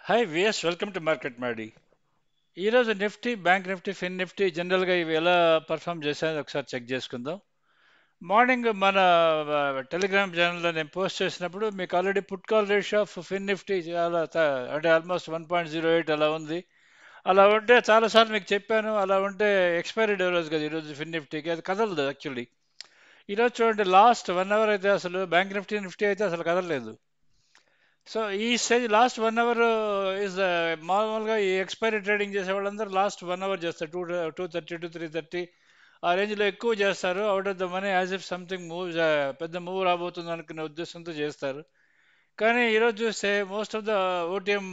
Hi విఎస్, welcome to market మాడి. ఈరోజు Nifty, bank Nifty, fin Nifty జనరల్గా ఇవి ఎలా పర్ఫామ్ చేశాయో ఒకసారి చెక్ చేసుకుందాం. మార్నింగ్ మన టెలిగ్రామ్ ఛానల్లో నేను పోస్ట్ చేసినప్పుడు మీకు already put call ratio of fin Nifty చాలా అంటే ఆల్మోస్ట్ 1.08 అలా ఉంది. అలా ఉంటే చాలాసార్లు మీకు చెప్పాను, అలా ఉంటే ఎక్స్పైరీ డే రోజు కదా ఈరోజు ఫిన్ నిఫ్టీకి, అది కదలదు యాక్చువల్లీ. ఈరోజు చూడండి, లాస్ట్ 1 అవర్ అయితే అసలు బ్యాంక్ నిఫ్టీ నిఫ్టీ అయితే అసలు కదలలేదు. సో ఈ స్టేజ్ లాస్ట్ 1 అవర్ ఇస్ మామూలుగా ఈ ఎక్స్పైరీ ట్రేడింగ్ చేసే వాళ్ళందరూ లాస్ట్ 1 అవర్ చేస్తారు. 2:30 to 3:30 ఆ రేంజ్లో ఎక్కువ చేస్తారు. Out of the money as if something move, పెద్ద మూవ్ రాబోతుంది అనుకునే ఉద్దేశంతో చేస్తారు. కానీ ఈరోజు చూస్తే most of the OTM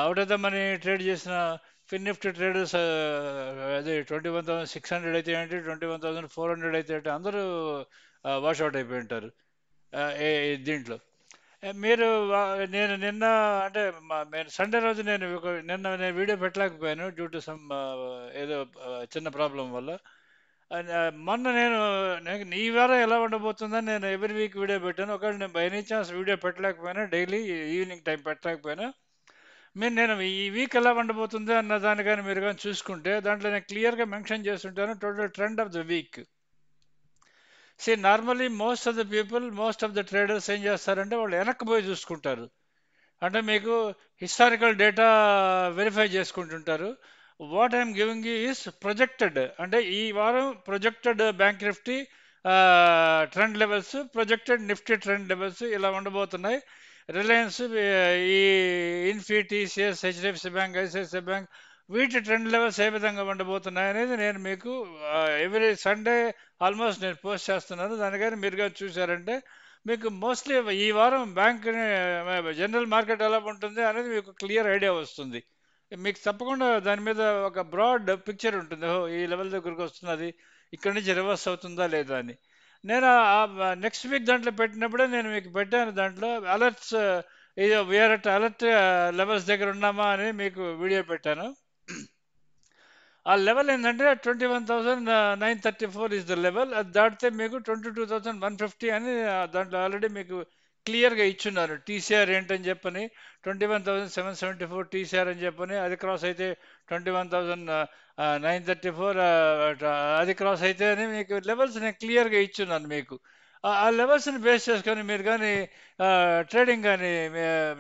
out of the money trade చేసిన ఫిన్ నిఫ్టీ ట్రేడర్స్, అదే 21,600 అయితే ఏంటి, 21,400 అయితే ఏంటి, అందరూ వాషౌట్ అయిపోయి ఉంటారు దీంట్లో. మీరు నేను నిన్న అంటే నేను సండే రోజు నిన్న వీడియో పెట్టలేకపోయాను డ్యూ టు సమ్ ఏదో చిన్న ప్రాబ్లం వల్ల. మొన్న ఈ వారం ఎలా ఉండబోతుందని నేను ఎవ్రీ వీక్ వీడియో పెట్టాను. ఒకవేళ నేను బై ఎనీ ఛాన్స్ వీడియో పెట్టలేకపోయినా, డైలీ ఈవినింగ్ టైం పెట్టలేకపోయినా, నేను ఈ వీక్ ఎలా ఉండబోతుంది అన్న దాన్ని కానీ మీరు కానీ చూసుకుంటే దాంట్లో నేను క్లియర్గా మెన్షన్ చేస్తుంటాను total trend of the week. Normally most of the traders ఏం చేస్తారంటే వాళ్ళు వెనక్కి పోయి చూసుకుంటారు. అంటే మీకు హిస్టారికల్ డేటా వెరిఫై చేసుకుంటుంటారు. What I'm giving you is projected, అంటే ఈ వారం projected bank Nifty trend levels, projected Nifty trend levels ఇలా ఉండబోతున్నాయి. రిలయన్స్, ఈ ఇన్ఫీ, టీసీఎస్, హెచ్డిఎఫ్సి బ్యాంక్, ఐసిఐసిఐ బ్యాంక్, వీటి ట్రెండ్ లెవెల్స్ ఏ విధంగా ఉండబోతున్నాయి అనేది నేను మీకు ఎవ్రీ సండే ఆల్మోస్ట్ నేను పోస్ట్ చేస్తున్నాను. దానికని మీరు కానీ చూసారంటే మీకు మోస్ట్లీ ఈ వారం బ్యాంక్ జనరల్ మార్కెట్ ఎలా ఉంటుంది అనేది మీకు క్లియర్ ఐడియా వస్తుంది. మీకు తప్పకుండా దాని మీద ఒక బ్రాడ్ పిక్చర్ ఉంటుంది. ఓహో, ఈ లెవెల్ దగ్గరకు వస్తున్నది, ఇక్కడి నుంచి రివర్స్ అవుతుందా లేదా అని. నేను నెక్స్ట్ వీక్ దాంట్లో పెట్టినప్పుడే నేను మీకు పెట్టాను. దాంట్లో అలర్ట్స్, ఇది వీఆర్ అట్ అలర్ట్ లెవెల్స్ దగ్గర ఉన్నామా అని మీకు వీడియో పెట్టాను. ఆ లెవెల్ ఏంటంటే 21,934 ఇస్ ద లెవెల్. అది దాటితే మీకు 22,150 అని దాంట్లో ఆల్రెడీ మీకు క్లియర్గా ఇచ్చున్నారు. టీసీఆర్ ఏంటని చెప్పని 21,774 టీసీఆర్ అని చెప్పని, అది క్రాస్ అయితే 21,934 అది క్రాస్ అయితే అని మీకు లెవెల్స్ నేను క్లియర్గా ఇచ్చున్నాను మీకు. ఆ లెవెల్స్ని బేస్ చేసుకొని మీరు కానీ ట్రేడింగ్ కానీ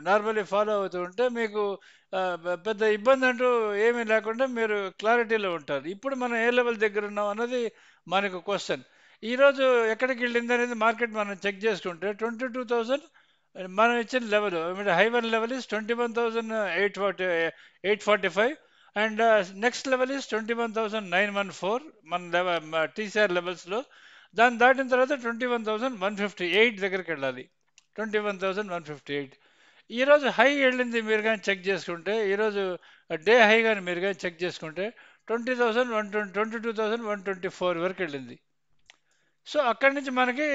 నార్మల్లీ ఫాలో అవుతూ ఉంటే మీకు పెద్ద ఇబ్బంది అంటూ ఏమీ లేకుండా మీరు క్లారిటీలో ఉంటారు. ఇప్పుడు మనం ఏ లెవెల్ దగ్గర ఉన్నాం అన్నది మనకు క్వశ్చన్. ఈరోజు ఎక్కడికి వెళ్ళింది అనేది మార్కెట్ మనం చెక్ చేసుకుంటే 22,000 మనం ఇచ్చిన level, high one level is 21,845 and next level is 21,914 మన లెవెల్ టీసీఆర్ లెవెల్స్లో. దాన్ని దాటిన తర్వాత 21,158 దగ్గరికి వెళ్ళాలి. 21,158 ఈరోజు హై వెళ్ళింది. మీరు కానీ చెక్ చేసుకుంటే ఈరోజు డే హై కానీ మీరు కానీ చెక్ చేసుకుంటే 22,124 వరకు వెళ్ళింది. సో అక్కడి నుంచి మనకి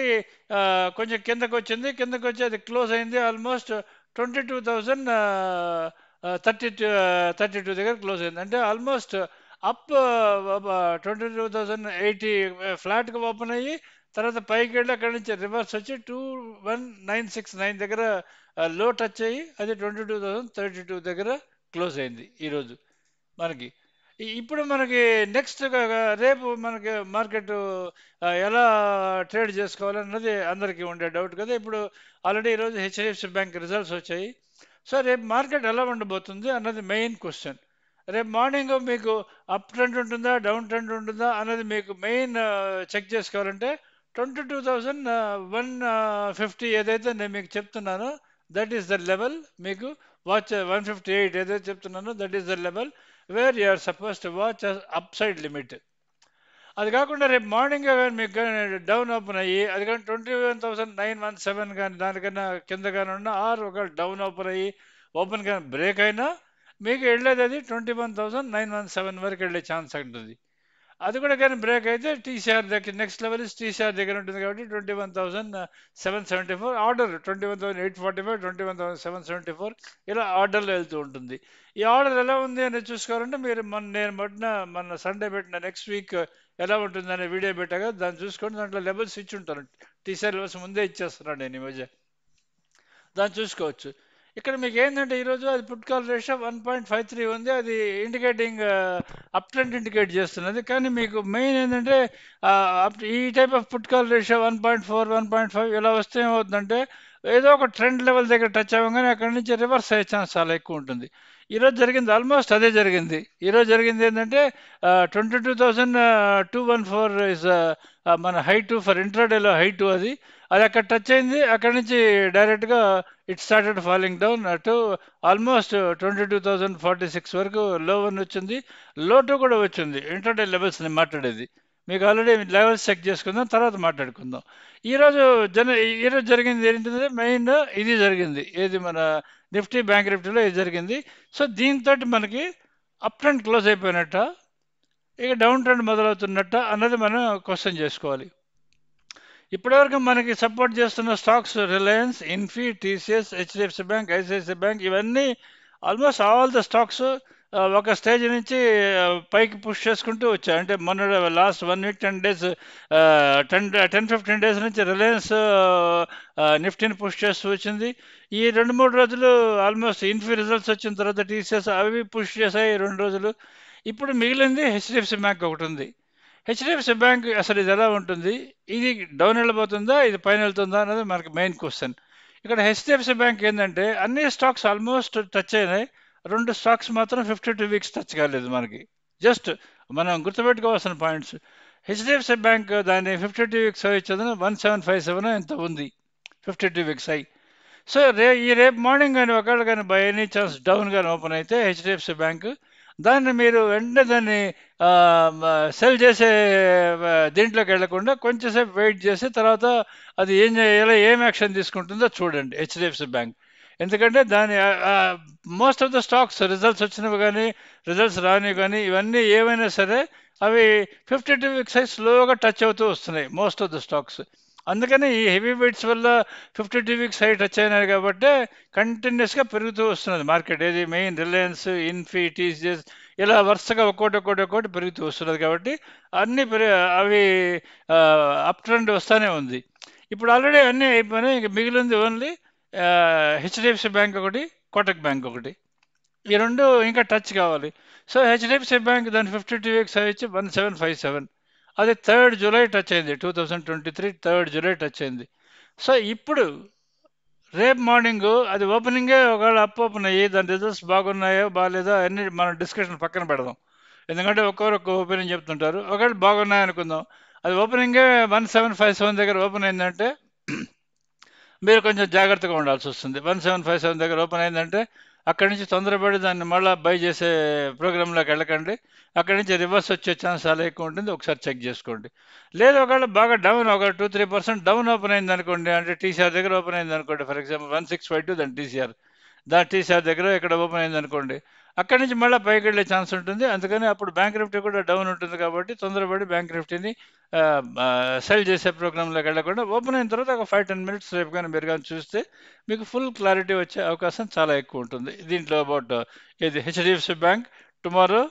కొంచెం కిందకు వచ్చింది. కిందకు వచ్చి అది క్లోజ్ అయింది ఆల్మోస్ట్ 22,000 32 దగ్గర క్లోజ్ అయింది. అంటే ఆల్మోస్ట్ అప్ 22,080 ఫ్లాట్గా ఓపెన్ అయ్యి తర్వాత పైకి వెళ్ళి అక్కడి నుంచి రివర్స్ వచ్చి 21,969 దగ్గర లో టచ్ అయ్యి అది 22,032 దగ్గర క్లోజ్ అయింది ఈరోజు మనకి. ఇప్పుడు మనకి నెక్స్ట్ రేపు మనకి మార్కెట్ ఎలా ట్రేడ్ చేసుకోవాలన్నది అందరికీ ఉండే డౌట్ కదా. ఇప్పుడు ఆల్రెడీ ఈరోజు హెచ్డిఎఫ్సి బ్యాంక్ రిజల్ట్స్ వచ్చాయి. సో రేపు మార్కెట్ ఎలా ఉండబోతుంది అన్నది మెయిన్ క్వశ్చన్. రేపు మార్నింగ్ మీకు అప్ ట్రెండ్ ఉంటుందా, డౌన్ ట్రెండ్ ఉంటుందా అన్నది మీకు మెయిన్ చెక్ చేసుకోవాలంటే 22,150 ఏదైతే నేను మీకు చెప్తున్నానో దట్ ఈస్ ద లెవెల్. మీకు వాచ్ 158 ఏదైతే చెప్తున్నానో that is the level where you are suppose to watch upside limit. అది కాకుండా రేపు మార్నింగ్ కానీ మీకు కానీ డౌన్ ఓపెన్ అయ్యి అది కానీ 21,917 కానీ దానికన్నా కింద కానీ ఉన్న ఆర్ ఒక డౌన్ ఓపెన్ అయ్యి ఓపెన్ కానీ బ్రేక్ అయినా మీకు వెళ్ళేది అది 21,917 వరకు వెళ్ళే ఛాన్స్ ఉంటుంది. అది కూడా కానీ బ్రేక్ అయితే టీసీఆర్ దగ్గర నెక్స్ట్ లెవెల్ టీసీఆర్ దగ్గర ఉంటుంది కాబట్టి 21,774 ఆర్డర్, 21,845, 21,774 ఇలా ఆర్డర్లో వెళ్తూ ఉంటుంది. ఈ ఆర్డర్ ఎలా ఉంది అని చూసుకోవాలంటే మీరు మన సండే పెట్టిన నెక్స్ట్ వీక్ ఎలా ఉంటుంది అనే వీడియో పెట్టాక దాన్ని చూసుకొని దాంట్లో లెవెల్స్ ఇచ్చి ఉంటాను. టీసీఆర్ లెవెల్స్ ముందే ఇచ్చేస్తున్నాను నేను ఈ మధ్య, దాన్ని చూసుకోవచ్చు. ఇక్కడ మీకు ఏంటంటే ఈరోజు అది పుట్ కాల్ రేషియో 1.53 ఉంది. అది ఇండికేటింగ్ అప్ ట్రెండ్ ఇండికేట్ చేస్తున్నది. కానీ మీకు మెయిన్ ఏంటంటే ఈ type of put call ratio 1.4, 1.5 ఇలా వస్తే ఏమవుతుందంటే ఏదో ఒక ట్రెండ్ లెవెల్ దగ్గర టచ్ అవ్వగానే అక్కడి నుంచి రివర్స్ అయ్యే ఛాన్స్ చాలా ఎక్కువ ఉంటుంది. ఈరోజు జరిగింది ఆల్మోస్ట్ అదే జరిగింది. ఈరోజు జరిగింది ఏంటంటే 22,214 ఇస్ మన హై టు ఫర్ ఇంట్రాడేలో హై టు అది. అది అక్కడ టచ్ అయింది. అక్కడి నుంచి డైరెక్ట్గా it started falling down to almost 22,046 వరకు లో వన్ వచ్చింది. లో టూ కూడా వచ్చింది. ఇంటర్డే లెవెల్స్ని మాట్లాడేది మీకు ఆల్రెడీ లెవెల్స్ చెక్ చేసుకుందాం, తర్వాత మాట్లాడుకుందాం. ఈరోజు ఈరోజు జరిగింది ఏంటంటే మెయిన్ ఇది జరిగింది. ఏది మన నిఫ్టీ బ్యాంక్ నిఫ్టీలో ఇది జరిగింది. సో దీంతో మనకి అప్ ట్రెండ్ క్లోజ్ అయిపోయినట్ట, ఇక డౌన్ ట్రెండ్ మొదలవుతున్నట్ట అన్నది మనం క్వశ్చన్ చేసుకోవాలి. ఇప్పటివరకు మనకి సపోర్ట్ చేస్తున్న stocks Reliance, Infy, TCS, HDFC bank, ICICI bank ఇవన్నీ ఆల్మోస్ట్ ఆల్ ద స్టాక్స్ ఒక స్టేజ్ నుంచి పైకి పుష్ చేసుకుంటూ వచ్చాయి. అంటే మొన్న లాస్ట్ 1 వీక్ 10 డేస్ 10-15 డేస్ నుంచి రిలయన్స్ నిఫ్టీని పుష్ చేస్తూ వచ్చింది. ఈ 2-3 రోజులు ఆల్మోస్ట్ ఇన్ఫీ రిజల్ట్స్ వచ్చిన తర్వాత టీసీఎస్ అవి పుష్ చేశాయి 2 రోజులు. ఇప్పుడు మిగిలింది హెచ్డిఎఫ్సి బ్యాంక్ ఒకటి ఉంది. హెచ్డిఎఫ్సి బ్యాంక్ అసలు ఇది ఎలా ఉంటుంది, ఇది డౌన్ వెళ్ళిపోతుందా, ఇది పైన వెళ్తుందా అన్నది మనకి మెయిన్ క్వశ్చన్. ఇక్కడ హెచ్డిఎఫ్సి బ్యాంక్ ఏంటంటే అన్ని స్టాక్స్ ఆల్మోస్ట్ టచ్ అయినాయి. 2 స్టాక్స్ మాత్రం 52 వీక్స్ టచ్ కాలేదు మనకి. జస్ట్ మనం గుర్తుపెట్టుకోవాల్సిన పాయింట్స్. హెచ్డిఎఫ్సి బ్యాంక్ దాని 52 వీక్స్ హై ఇచ్చేది 1757 ఎంత ఉంది 52 వీక్స్ హై. సో ఈ రేపు మార్నింగ్ కానీ ఒకవేళ కానీ బై ఎనీ ఛాన్స్ డౌన్ కానీ ఓపెన్ అయితే హెచ్డిఎఫ్సి బ్యాంక్ దాన్ని మీరు వెంటనే దాన్ని సెల్ చేసే దీంట్లోకి వెళ్లకుండా కొంచెంసేపు వెయిట్ చేసి తర్వాత అది ఏం చేయాలో ఏం యాక్షన్ తీసుకుంటుందో చూడండి హెచ్డిఎఫ్సి బ్యాంక్. ఎందుకంటే దాని most of the stocks results వచ్చినవి కానీ రిజల్ట్స్ రానివి కానీ ఇవన్నీ ఏమైనా సరే అవి 52 వీక్స్ హై స్లోగా టచ్ అవుతూ వస్తున్నాయి మోస్ట్ ఆఫ్ ద స్టాక్స్. అందుకని ఈ హెవీ వెయిట్స్ వల్ల 52 వీక్స్ హై టచ్ అయినాయి కాబట్టి కంటిన్యూస్గా పెరుగుతూ వస్తున్నది మార్కెట్. ఏది మెయిన్ రిలయన్స్, ఇన్ఫీ, టీసీఎస్ ఇలా వరుసగా ఒక్కోటి పెరుగుతూ వస్తున్నది. కాబట్టి అన్ని అవి అప్ ట్రెండ్ వస్తూనే ఉంది. ఇప్పుడు ఆల్రెడీ అన్నీ అయిపోయినాయి. ఇంక మిగిలింది ఓన్లీ హెచ్డిఎఫ్సి బ్యాంక్ ఒకటి, కోటక్ బ్యాంక్ ఒకటి. ఈ 2 ఇంకా టచ్ కావాలి. సో హెచ్డిఎఫ్సి బ్యాంక్ దాని 52 వీక్స్ హై వచ్చి 1757. అది 3rd జూలై టచ్ అయింది. 2023 3rd జూలై టచ్ అయింది. సో ఇప్పుడు రేపు మార్నింగ్ అది ఓపెనింగే ఒకవేళ అప్ ఓపెన్ అయ్యి దాని రిజల్ట్స్ బాగున్నాయో బాగాలేదో అన్ని మనం డిస్కషన్ పక్కన పెడదాం. ఎందుకంటే ఒక్కొక్క ఒపీనియన్ చెప్తుంటారు. ఒకవేళ బాగున్నాయనుకుందాం, అది ఓపెనింగే 1757 దగ్గర ఓపెన్ అయిందంటే మీరు కొంచెం జాగ్రత్తగా ఉండాల్సి వస్తుంది. 1757 దగ్గర ఓపెన్ అయిందంటే అక్కడి నుంచి తొందరపడి దాన్ని మళ్ళీ బై చేసే ప్రోగ్రాంలోకి వెళ్ళకండి. అక్కడి నుంచి రివర్స్ వచ్చే ఛాన్స్ చాలా ఎక్కువ ఉంటుంది. ఒకసారి చెక్ చేసుకోండి. లేదు ఒకవేళ బాగా డౌన్ ఒక 2-3% డౌన్ ఓపెన్ అయింది అనుకోండి, అంటే టీసీఆర్ దగ్గర ఓపెన్ అయింది అనుకోండి, ఫర్ ఎగ్జాంపుల్ 1652 దాని టీసీఆర్ దగ్గర ఇక్కడ ఓపెన్ అయింది అనుకోండి, అక్కడి నుంచి మళ్ళీ పైకి వెళ్ళే ఛాన్స్ ఉంటుంది. అందుకని అప్పుడు బ్యాంక్ నిఫ్టీ కూడా డౌన్ ఉంటుంది. కాబట్టి తొందరపడి బ్యాంక్ నిఫ్టీని సెల్ చేసే ప్రోగ్రాంలోకి వెళ్ళకుండా ఓపెన్ అయిన తర్వాత ఒక 5-10 మినిట్స్ రేపు కానీ మీరు కానీ చూస్తే మీకు ఫుల్ క్లారిటీ వచ్చే అవకాశం చాలా ఎక్కువ ఉంటుంది. దీంట్లో అబౌట్ ఇది హెచ్డిఎఫ్సి బ్యాంక్ టుమారో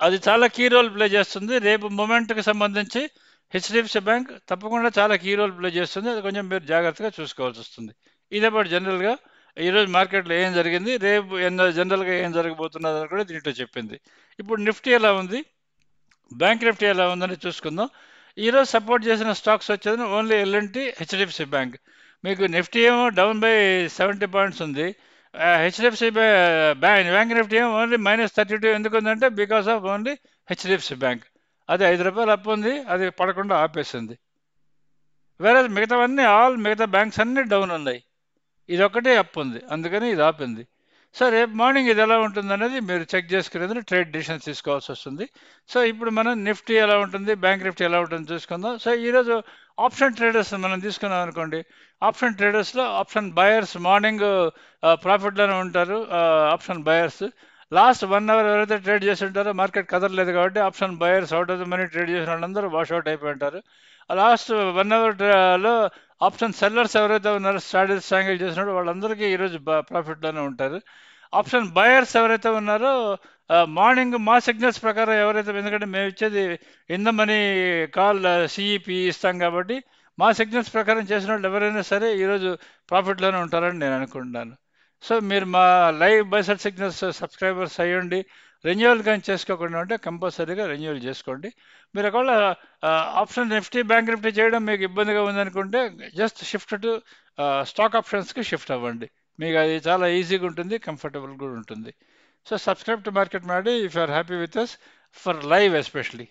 అది చాలా కీ రోల్ ప్లే చేస్తుంది. రేపు మూమెంట్కి సంబంధించి హెచ్డిఎఫ్సి బ్యాంక్ తప్పకుండా చాలా కీ రోల్ ప్లే చేస్తుంది. అది కొంచెం మీరు జాగ్రత్తగా చూసుకోవాల్సి వస్తుంది. ఇది అబౌట్ జనరల్గా ఈరోజు మార్కెట్లో ఏం జరిగింది, రేపు జనరల్గా ఏం జరగబోతున్నది అని కూడా దీంట్లో చెప్పింది. ఇప్పుడు నిఫ్టీ ఎలా ఉంది, బ్యాంక్ నిఫ్టీ ఎలా ఉందని చూసుకుందాం. ఈరోజు సపోర్ట్ చేసిన స్టాక్స్ వచ్చేది ఓన్లీ ఎల్ఎన్టీ, హెచ్డిఎఫ్సి బ్యాంక్. మీకు నిఫ్టీ ఏమో డౌన్ బై 70 పాయింట్స్ ఉంది. హెచ్డిఎఫ్సి బ్యాంక్ నిఫ్టీ ఏమో ఓన్లీ -32 ఎందుకు ఉందంటే because of only HDFC bank. అది ₹5 అప్పు ఉంది, అది పడకుండా ఆపేసింది. వేరే మిగతా బ్యాంక్స్ అన్నీ డౌన్ ఉన్నాయి, ఇది ఒక్కటే అప్పు ఉంది, అందుకని ఇది ఆపింది. సో రేపు మార్నింగ్ ఇది ఎలా ఉంటుంది అనేది మీరు చెక్ చేసుకునేది ట్రేడ్ డిసిషన్స్ తీసుకోవాల్సి వస్తుంది. సో ఇప్పుడు మనం నిఫ్టీ ఎలా ఉంటుంది, బ్యాంక్ నిఫ్టీ ఎలా ఉంటుంది చూసుకుందాం. సో ఈరోజు ఆప్షన్ ట్రేడర్స్ మనం తీసుకున్నాం అనుకోండి, ఆప్షన్ ట్రేడర్స్లో ఆప్షన్ బయర్స్ మార్నింగ్ ప్రాఫిట్లోనే ఉంటారు. ఆప్షన్ బయర్స్ లాస్ట్ 1 అవర్ ఎవరైతే ట్రేడ్ చేసి ఉంటారో మార్కెట్ కదలలేదు కాబట్టి option buyers out of the money trade చేసిన వాళ్ళందరూ వాష్అవుట్ అయిపోయి ఉంటారు. లాస్ట్ 1 అవర్లో ఆప్షన్ సెల్లర్స్ ఎవరైతే ఉన్నారో స్ట్రాటజీస్ ట్యాంగిల్ చేసినప్పుడు వాళ్ళందరికీ ఈరోజు ప్రాఫిట్లోనే ఉంటారు. ఆప్షన్ బయర్స్ ఎవరైతే ఉన్నారో మార్నింగ్ మా సిగ్నల్స్ ప్రకారం ఎవరైతే, ఎందుకంటే మేము ఇచ్చేది in the money call CEP ఇస్తాం కాబట్టి మా సిగ్నల్స్ ప్రకారం చేసిన వాళ్ళు ఎవరైనా సరే ఈరోజు ప్రాఫిట్లోనే ఉంటారని నేను అనుకుంటున్నాను. సో మీరు మా లైవ్ బైసెల్ సిగ్నల్స్ సబ్స్క్రైబర్స్ అయ్యండి. రెన్యువల్ కానీ చేసుకోకుండా ఉంటే కంపల్సరీగా రెన్యువల్ చేసుకోండి. మీరు ఒకవేళ ఆప్షన్ నిఫ్టీ బ్యాంక్ నిఫ్టీ చేయడం మీకు ఇబ్బందిగా ఉందనుకుంటే జస్ట్ షిఫ్ట్ టు స్టాక్ ఆప్షన్స్కి షిఫ్ట్ అవ్వండి. మీకు అది చాలా ఈజీగా ఉంటుంది, కంఫర్టబుల్ కూడా ఉంటుంది. So subscribe to market Maadi if you are happy with us for live especially.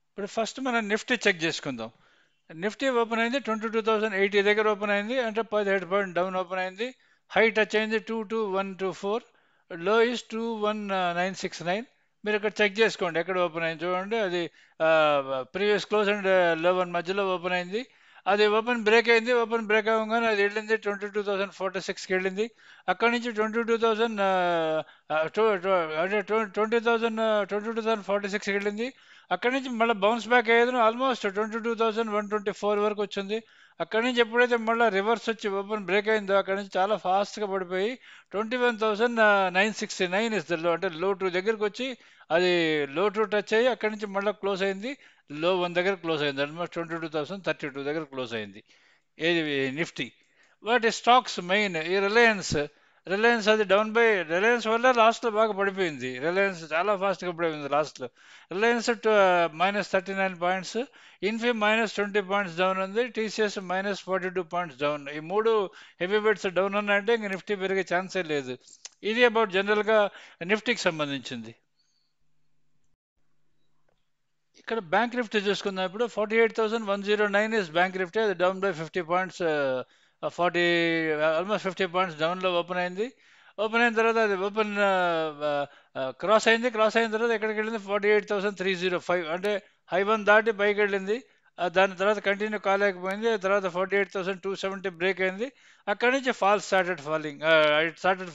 ఇప్పుడు ఫస్ట్ మనం నిఫ్టీ చెక్ చేసుకుందాం. నిఫ్టీ ఓపెన్ అయింది 22,080 దగ్గర ఓపెన్ అయింది, అంటే 17 పాయింట్ డౌన్ ఓపెన్ అయింది. హై టచ్ అయింది 22124, లో ఇస్ 21969. మీరు ఇక్కడ చెక్ చేసుకోండి ఎక్కడ ఓపెన్ అయింది చూడండి. అది ప్రీవియస్ క్లోజ్ అండ్ లెవెన్ మధ్యలో ఓపెన్ అయింది. అది ఓపెన్ బ్రేక్ అయింది. ఓపెన్ బ్రేక్ అవ్వగానే అది వెళ్ళింది 22,046కి వెళ్ళింది. అక్కడి నుంచి 22,000 అంటే 22,046కి వెళ్ళింది. అక్కడి నుంచి మళ్ళీ బౌన్స్ బ్యాక్ అయ్యేది ఆల్మోస్ట్ 22,124 వరకు వచ్చింది. అక్కడి నుంచి ఎప్పుడైతే మళ్ళీ రివర్స్ వచ్చి ఓపెన్ బ్రేక్ అయిందో అక్కడి నుంచి చాలా ఫాస్ట్గా పడిపోయి 21,969 ఇస్ ద లో, అంటే లో టూ దగ్గరికి వచ్చి అది లో టూ టచ్ అయ్యి అక్కడి నుంచి మళ్ళీ క్లోజ్ అయింది. లో వన్ దగ్గర క్లోజ్ అయింది, ఆల్మోస్ట్ 22,032 దగ్గర క్లోజ్ అయింది ఏది నిఫ్టీ. వాటి స్టాక్స్ మెయిన్ ఈ రిలయన్స్. రిలయన్స్ అది డౌన్ బై, రిలయన్స్ వల్ల లాస్ట్లో బాగా పడిపోయింది. రిలయన్స్ చాలా ఫాస్ట్గా పడిపోయింది లాస్ట్లో. Reliance -39 points, Infy -20 points down ఉంది, టీసీఎస్ -42 పాయింట్స్ డౌన్. ఈ మూడు హెవీ వెయిట్స్ డౌన్ ఉన్నాయంటే ఇంక నిఫ్టీ పెరిగే ఛాన్సే లేదు. ఇది అబౌట్ జనరల్గా నిఫ్టీకి సంబంధించింది. ఇక్కడ బ్యాంక్ నిఫ్టీ చూసుకుందాం. ఇప్పుడు 48,109 ఇస్ బ్యాంక్ నిఫ్టీ, అది down by 50 points. 40 almost 50 points డౌన్లో ఓపెన్ అయింది. ఓపెన్ అయిన తర్వాత అది ఓపెన్ క్రాస్ అయింది. క్రాస్ అయిన తర్వాత ఎక్కడికి వెళ్ళింది 48,305, అంటే హై వన్ దాటి పైకి వెళ్ళింది. దాని తర్వాత కంటిన్యూ కాలేకపోయింది. తర్వాత 48,270 బ్రేక్ అయింది. అక్కడి నుంచి ఇట్ స్టార్టెడ్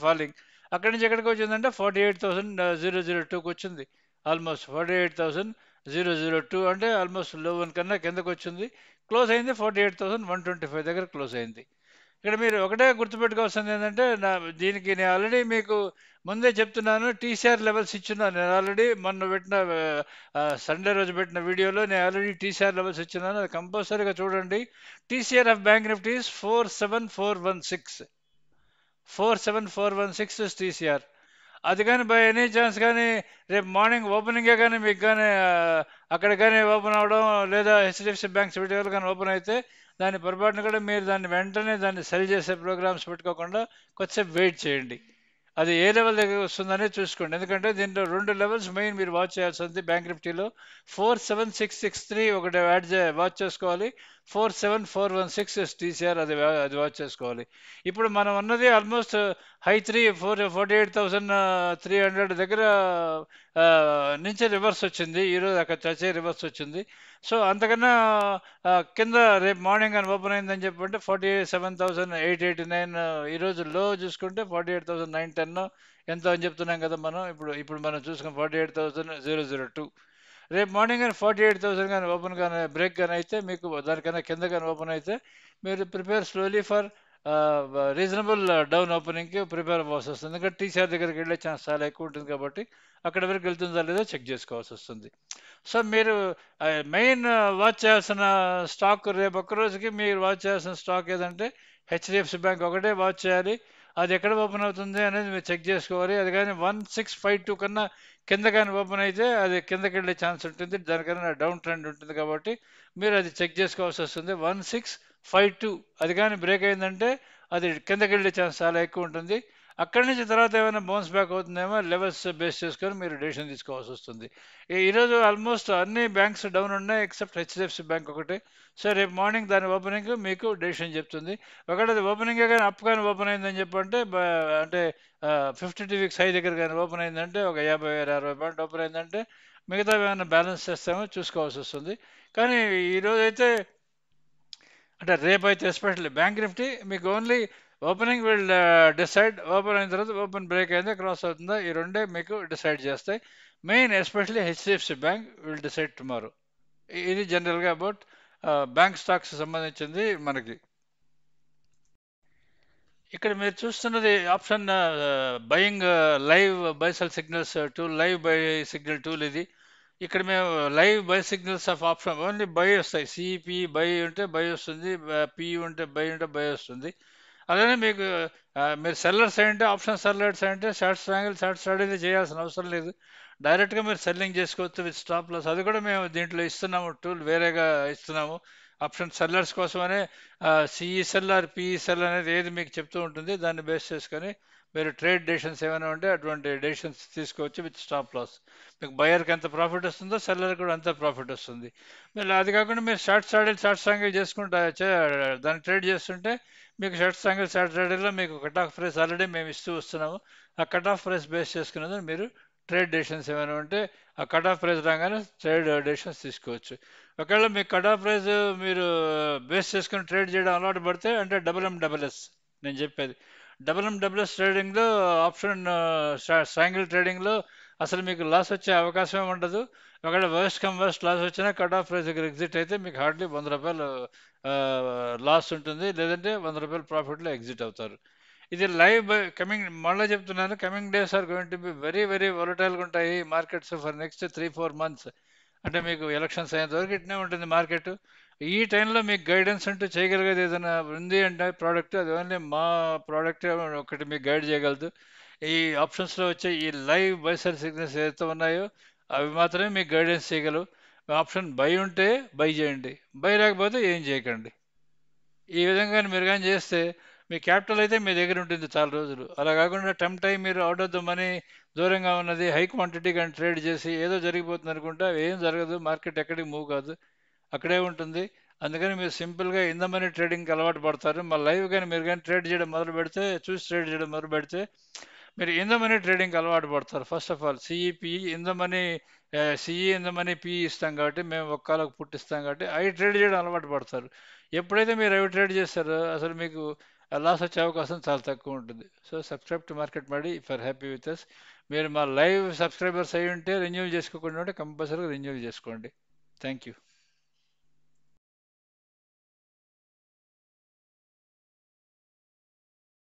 ఫాలింగ్. అక్కడి నుంచి ఎక్కడికి వచ్చిందంటే 48,002కి వచ్చింది. ఆల్మోస్ట్ 48,002, అంటే ఆల్మోస్ట్ లో వన్ కన్నా కిందకు వచ్చింది. క్లోజ్ అయింది 48,125 దగ్గర క్లోజ్ అయింది. ఇక్కడ మీరు ఒకటే గుర్తుపెట్టుకోవాల్సింది ఏంటంటే దీనికి నేను ఆల్రెడీ మీకు ముందే చెప్తున్నాను, టీసీఆర్ లెవెల్స్ ఇచ్చున్నాను. నేను ఆల్రెడీ మొన్న పెట్టిన సండే రోజు పెట్టిన వీడియోలో నేను ఆల్రెడీ టీసీఆర్ లెవెల్స్ ఇచ్చున్నాను, అది కంపల్సరీగా చూడండి. TCR of bank Nifty 47416. 47416 TCR. అది కానీ బై ఎనీ ఛాన్స్ కానీ రేపు మార్నింగ్ ఓపెనింగే కానీ మీకు కానీ అక్కడ కానీ ఓపెన్ అవ్వడం, లేదా హెచ్డిఎఫ్సి బ్యాంక్స్ వీడియోలు కానీ ఓపెన్ అయితే దాని పొరపాటున కూడా మీరు దాన్ని వెంటనే దాన్ని సెల్ చేసే ప్రోగ్రామ్స్ పెట్టుకోకుండా కొద్దిసేపు వెయిట్ చేయండి. అది ఏ లెవెల్ దగ్గర వస్తుందనే చూసుకోండి. ఎందుకంటే దీంట్లో రెండు లెవెల్స్ మెయిన్ మీరు వాచ్ చేయాల్సింది బ్యాంక్ నిఫ్టీలో. 47663 ఒకటి వాచ్ చేసుకోవాలి. 47416 టీసీఆర్, అది వాచ్ చేసుకోవాలి. ఇప్పుడు మనం ఉన్నది ఆల్మోస్ట్ హై 48,300 దగ్గర ఆ, నుంచి రివర్స్ వచ్చింది. ఈరోజు అక్కడ చచ్చే రివర్స్ వచ్చింది. సో అంతకన్నా కింద రేపు మార్నింగ్ అని ఓపెన్ అయిందని చెప్పంటే 47,889. ఈరోజు లో చూసుకుంటే 48,910 ఎంతో అని చెప్తున్నాం కదా మనం. ఇప్పుడు ఇప్పుడు మనం చూసుకుని 48,002. రేపు మార్నింగ్ కానీ 48,000 కానీ ఓపెన్ కానీ బ్రేక్ కానీ అయితే మీకు దానికన్నా కింద కానీ ఓపెన్ అయితే మీరు prepare slowly for reasonable down ఓపెనింగ్కి ప్రిపేర్ అవ్వాల్సి వస్తుంది. ఎందుకంటే టీసీఆర్ దగ్గరికి వెళ్ళే ఛాన్స్ చాలా ఎక్కువ ఉంటుంది కాబట్టి అక్కడ వరకు వెళ్తుందా లేదో చెక్ చేసుకోవాల్సి వస్తుంది. సో మీరు మెయిన్ వాచ్ చేయాల్సిన స్టాక్ రేపు ఒక్క రోజుకి మీరు వాచ్ చేయాల్సిన స్టాక్ ఏదంటే హెచ్డిఎఫ్సి బ్యాంక్ ఒకటే వాచ్ చేయాలి. అది ఎక్కడ ఓపెన్ అవుతుంది అనేది మీరు చెక్ చేసుకోవాలి. అది కానీ 1652 కన్నా కింద కానీ ఓపెన్ అయితే అది కిందకి వెళ్ళే ఛాన్స్ ఉంటుంది, దానికన్నా డౌన్ ట్రెండ్ ఉంటుంది కాబట్టి మీరు అది చెక్ చేసుకోవాల్సి వస్తుంది. 1652 అది కానీ బ్రేక్ అయిందంటే అది కిందకి వెళ్ళే ఛాన్స్ చాలా ఎక్కువ ఉంటుంది. అక్కడి నుంచి తర్వాత ఏమైనా బౌన్స్ బ్యాక్ అవుతుందేమో లెవెల్స్ బేస్ చేసుకొని మీరు డెసిషన్ తీసుకోవాల్సి వస్తుంది. ఈరోజు ఆల్మోస్ట్ అన్ని బ్యాంక్స్ డౌన్ ఉన్నాయి ఎక్సెప్ట్ హెచ్డిఎఫ్సి బ్యాంక్ ఒకటే. సో రేపు మార్నింగ్ దాని ఓపెనింగ్ మీకు డెసిషన్ చెప్తుంది. ఒకవేళ అది ఓపెనింగే కానీ అప్ కానీ ఓపెన్ అయిందని చెప్పంటే అంటే 52 వీక్స్ హై దగ్గర కానీ ఓపెన్ అయిందంటే ఒక 50-60 పాయింట్ ఓపెన్ అయిందంటే మిగతా ఏమైనా బ్యాలెన్స్ చేస్తామో చూసుకోవాల్సి వస్తుంది. కానీ ఈరోజు అయితే అంటే రేపైతే ఎస్పెషల్లీ బ్యాంక్ నిఫ్టీ మీకు only opening will decide. Open అయిన తర్వాత ఓపెన్ బ్రేక్ అయిందా క్రాస్ అవుతుందా ఈ రెండే మీకు డిసైడ్ చేస్తాయి. Main especially HDFC bank will decide tomorrow. ఇది జనరల్గా అబౌట్ బ్యాంక్ స్టాక్స్ సంబంధించింది మనకి. ఇక్కడ మీరు చూస్తున్నది option buying live బైసెల్ signals tool, live by signal tool ఇది. ఇక్కడ మేము live by signals of option only by వస్తాయి. సిపి బై ఉంటే బై వస్తుంది, పి ఉంటే బై వస్తుంది. అలానే మీకు మీరు సెల్లర్స్ అయ్యుంటే ఆప్షన్ సెల్లర్స్ అంటే షార్ట్ ట్రయాంగిల్ షార్ట్ స్ట్రాటజీ చేయాల్సిన అవసరం లేదు. డైరెక్ట్గా మీరు సెల్లింగ్ చేసుకోవచ్చు విత్ స్టాప్ లాస్. అది కూడా మేము దీంట్లో ఇస్తున్నాము, టూల్ వేరేగా ఇస్తున్నాము. ఆప్షన్ సెల్లర్స్ కోసమనే CE sell or PE sell అనేది ఏది మీకు చెప్తూ ఉంటుంది, దాన్ని బేస్ చేసుకొని మీరు ట్రేడ్ డెసిషన్స్ ఏమైనా ఉంటే అటువంటి డెసిషన్స్ తీసుకోవచ్చు విత్ స్టాప్ లాస్. మీకు బయర్కి ఎంత ప్రాఫిట్ వస్తుందో సెల్లర్ కూడా అంత ప్రాఫిట్ వస్తుంది. మీరు అది కాకుండా మీరు షార్ట్ స్ట్రాటజీ షార్ట్ ట్రయాంగిల్ చేసుకుంటా దాన్ని ట్రేడ్ చేస్తుంటే మీకు షార్ట్ ట్రయాంగిల్ సాటర్డేలో మీకు కట్ ఆఫ్ ప్రైస్ ఆల్రెడీ మేము ఇస్తూ వస్తున్నాము. ఆ కట్ ఆఫ్ ప్రైస్ బేస్ చేసుకున్నది మీరు ట్రేడ్ డెసిషన్స్ ఏమైనా ఉంటే ఆ కట్ ఆఫ్ ప్రైస్ రాగానే ట్రేడ్ డెసిషన్స్ తీసుకోవచ్చు. ఒకవేళ మీకు కట్ ఆఫ్ ప్రైస్ మీరు బేస్ చేసుకుని ట్రేడ్ చేయడం అలవాటు పడితే, అంటే డబుల్ఎండబుల్ఎస్ నేను చెప్పేది, డబుల్ఎండబుల్ఎస్ ట్రేడింగ్లో ఆప్షన్ ట్రయాంగిల్ ట్రేడింగ్లో అసలు మీకు లాస్ వచ్చే అవకాశమే ఉండదు. ఒకవేళ వర్స్ట్ కమ్ వర్స్ట్ లాస్ వచ్చినా కట్ ఆఫ్ ప్రైస్ దగ్గర ఎగ్జిట్ అయితే మీకు హార్డ్లీ రూ. 100 లాస్ ఉంటుంది, లేదంటే రూ. 100 ప్రాఫిట్లో ఎగ్జిట్ అవుతారు. ఇది లైవ్ కమింగ్, మళ్ళీ చెప్తున్నాను, coming days are going to be very very వొలటైల్గా ఉంటాయి మార్కెట్స్ ఫర్ నెక్స్ట్ 3-4 months. అంటే మీకు ఎలక్షన్స్ అయ్యేంత వరకు ఇట్నే ఉంటుంది మార్కెట్. ఈ టైంలో మీకు గైడెన్స్ అంటూ చేయగలిగేది ఏదైనా ఉంది అంటే ప్రోడక్ట్, అది ఓన్లీ మా ప్రోడక్ట్ ఒకటి మీకు గైడ్ చేయగలదు. ఈ ఆప్షన్స్లో వచ్చే ఈ లైవ్ బై సెల్ సిగ్నల్స్ ఏదైతే ఉన్నాయో అవి మాత్రమే మీకు గైడెన్స్ చేయగలవు. ఆప్షన్ బై ఉంటే బై చేయండి, బై లేకపోతే ఏం చేయకండి. ఈ విధంగా మీరు కానీ చేస్తే మీ క్యాపిటల్ అయితే మీ దగ్గర ఉంటుంది చాలా రోజులు. అలా కాకుండా టెంప్ట్ అయ్యి మీరు అవుట్ ఆఫ్ ద మనీ, దూరంగా ఉన్నది హై క్వాంటిటీ కానీ ట్రేడ్ చేసి ఏదో జరిగిపోతుంది అనుకుంటే అవి ఏం జరగదు. మార్కెట్ ఎక్కడికి మూవ్ కాదు, అక్కడే ఉంటుంది. అందుకని మీరు సింపుల్గా ఇన్ ద మనీ ట్రేడింగ్కి అలవాటు పడతారు. మా లైవ్ కానీ మీరు కానీ ట్రేడ్ చేయడం మొదలు పెడితే, చూసి ట్రేడ్ చేయడం మొదలు పెడితే మీరు ఇన్ ద మనీ ట్రేడింగ్కి అలవాటు పడతారు. First of all CEP in the money, CE in the money PE ఇస్తాం కాబట్టి, మేము ఒక్క కాలకు పుట్టిస్తాం కాబట్టి అవి ట్రేడ్ చేయడం అలవాటు పడతారు. ఎప్పుడైతే మీరు అవి ట్రేడ్ చేస్తారో అసలు మీకు లాస్ వచ్చే అవకాశం చాలా తక్కువ ఉంటుంది. సో సబ్స్క్రైబ్ టు మార్కెట్ మడి if are happy with us. మీరు మా లైవ్ సబ్స్క్రైబర్స్ అయి ఉంటే, రెన్యూల్ చేసుకోకుండా ఉంటే కంపల్సరీగా రెన్యూల్ చేసుకోండి. Thank you.